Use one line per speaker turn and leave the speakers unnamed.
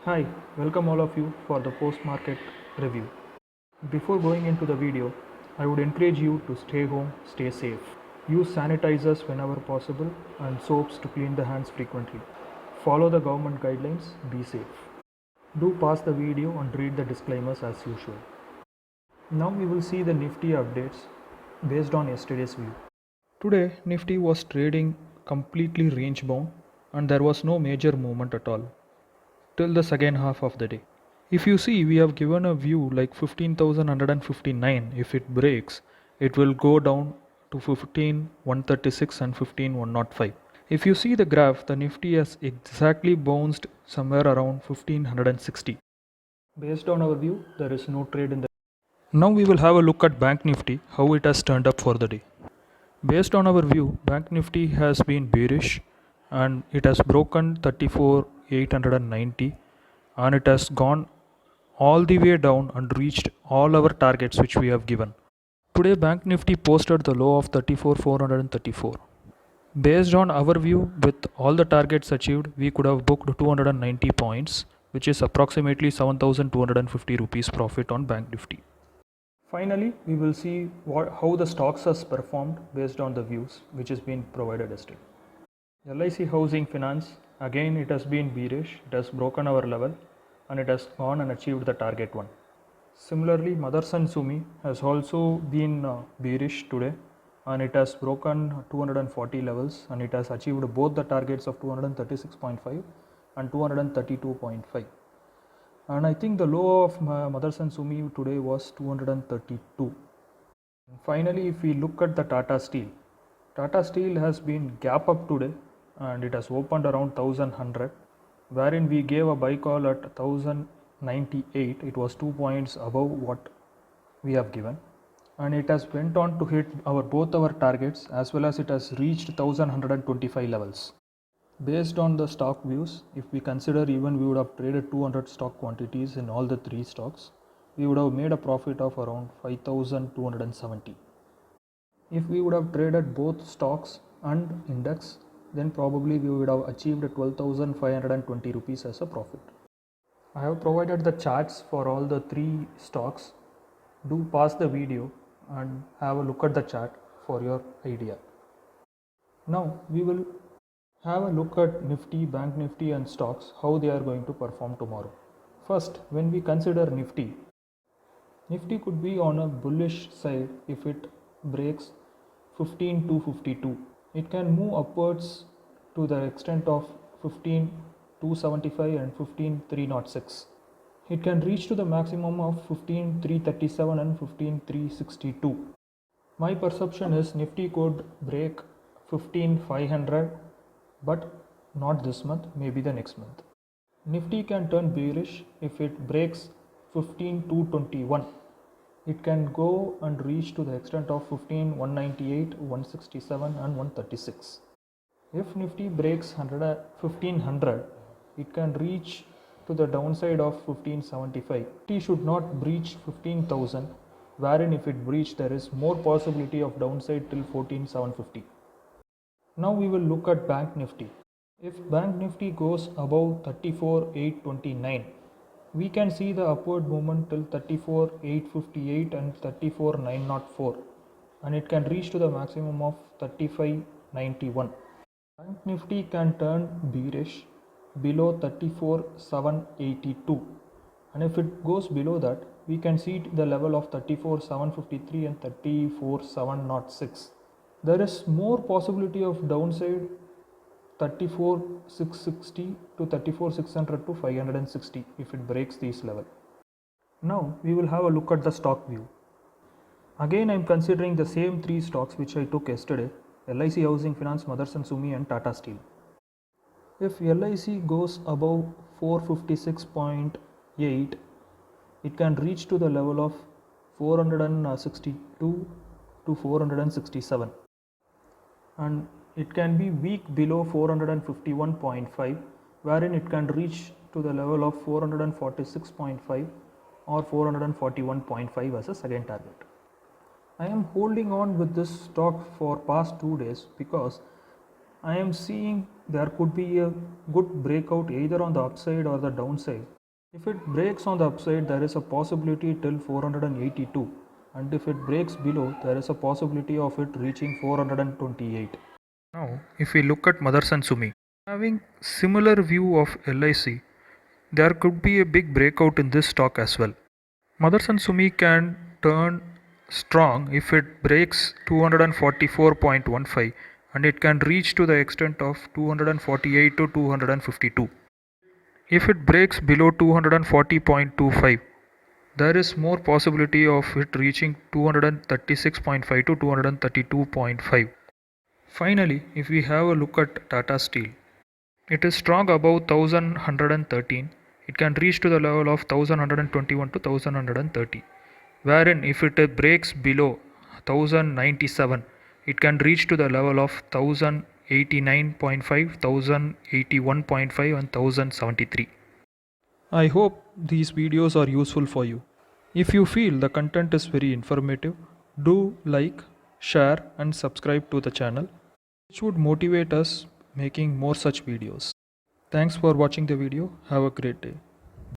Hi, welcome all of you for the post-market review. Before going into the video, I would encourage you to stay home, stay safe. Use sanitizers whenever possible and soaps to clean the hands frequently. Follow the government guidelines, be safe. Do pause the video and read the disclaimers as usual. Now we will see the Nifty updates based on yesterday's view. Today, Nifty was trading completely range bound and there was no major movement at all till the second half of the day. If you see, we have given a view like 15,159. If it breaks, it will go down to 15,136 and 15,105. If you see the graph, the Nifty has exactly bounced somewhere around 1560. Based on our view, there is no trade in the. Now we will have a look at Bank Nifty, how it has turned up for the day. Based on our view, Bank Nifty has been bearish and it has broken 34,890 and it has gone all the way down and reached all our targets which we have given. Today Bank Nifty posted the low of 34,434. Based on our view, with all the targets achieved, we could have booked 290 points, which is approximately 7,250 rupees profit on Bank Nifty. Finally, we will see how the stocks has performed based on the views which has been provided yesterday. LIC Housing Finance, again it has been bearish, it has broken our level and it has gone and achieved the target one. Similarly, Motherson Sumi has also been bearish today and it has broken 240 levels and it has achieved both the targets of 236.5 and 232.5. And I think the low of Motherson Sumi today was 232. Finally, if we look at the Tata Steel has been gap up today and it has opened around 1100, wherein we gave a buy call at 1098. It was 2 points above what we have given and it has went on to hit both our targets as well as it has reached 1125 levels. Based on the stock views, if we consider even we would have traded 200 stock quantities in all the three stocks, we would have made a profit of around 5270. If we would have traded both stocks and index, then probably we would have achieved 12,520 rupees as a profit. I have provided the charts for all the three stocks. Do pause the video and have a look at the chart for your idea. Now we will have a look at Nifty, Bank Nifty and stocks, how they are going to perform tomorrow. First, when we consider Nifty could be on a bullish side if it breaks 15,252. It can move upwards to the extent of 15,275 and 15,306. It can reach to the maximum of 15,337 and 15,362. My perception is Nifty could break 15,500, but not this month, maybe the next month. Nifty can turn bearish if it breaks 15,221. It can go and reach to the extent of 15,198, 167 and 136. If Nifty breaks 1500, it can reach to the downside of 1575. Nifty should not breach 15,000, wherein if it breach there is more possibility of downside till 14,750. Now we will look at Bank Nifty. If Bank Nifty goes above 34,829, we can see the upward movement till 34,858 and 34,904 and it can reach to the maximum of 35,91. Bank Nifty can turn bearish below 34,782 and if it goes below that, we can see the level of 34,753 and 34,706. There is more possibility of downside 34,660 to 34,600 to 560 if it breaks this level. Now we will have a look at the stock view. Again I am considering the same three stocks which I took yesterday: LIC Housing Finance, Motherson Sumi and Tata Steel. If LIC goes above 456.8, it can reach to the level of 462 to 467 and it can be weak below 451.5, wherein it can reach to the level of 446.5 or 441.5 as a second target. I am holding on with this stock for past 2 days because I am seeing there could be a good breakout either on the upside or the downside. If it breaks on the upside, there is a possibility till 482, and if it breaks below, there is a possibility of it reaching 428. Now, if we look at Motherson Sumi, having similar view of LIC, there could be a big breakout in this stock as well. Motherson Sumi can turn strong if it breaks 244.15 and it can reach to the extent of 248 to 252. If it breaks below 240.25, there is more possibility of it reaching 236.5 to 232.5. Finally, if we have a look at Tata Steel, it is strong above 1113. It can reach to the level of 1121 to 1130. Wherein if it breaks below 1097, it can reach to the level of 1089.5, 1081.5 and 1073. I hope these videos are useful for you. If you feel the content is very informative, do like, share and subscribe to the channel, which would motivate us making more such videos. Thanks for watching the video. Have a great day.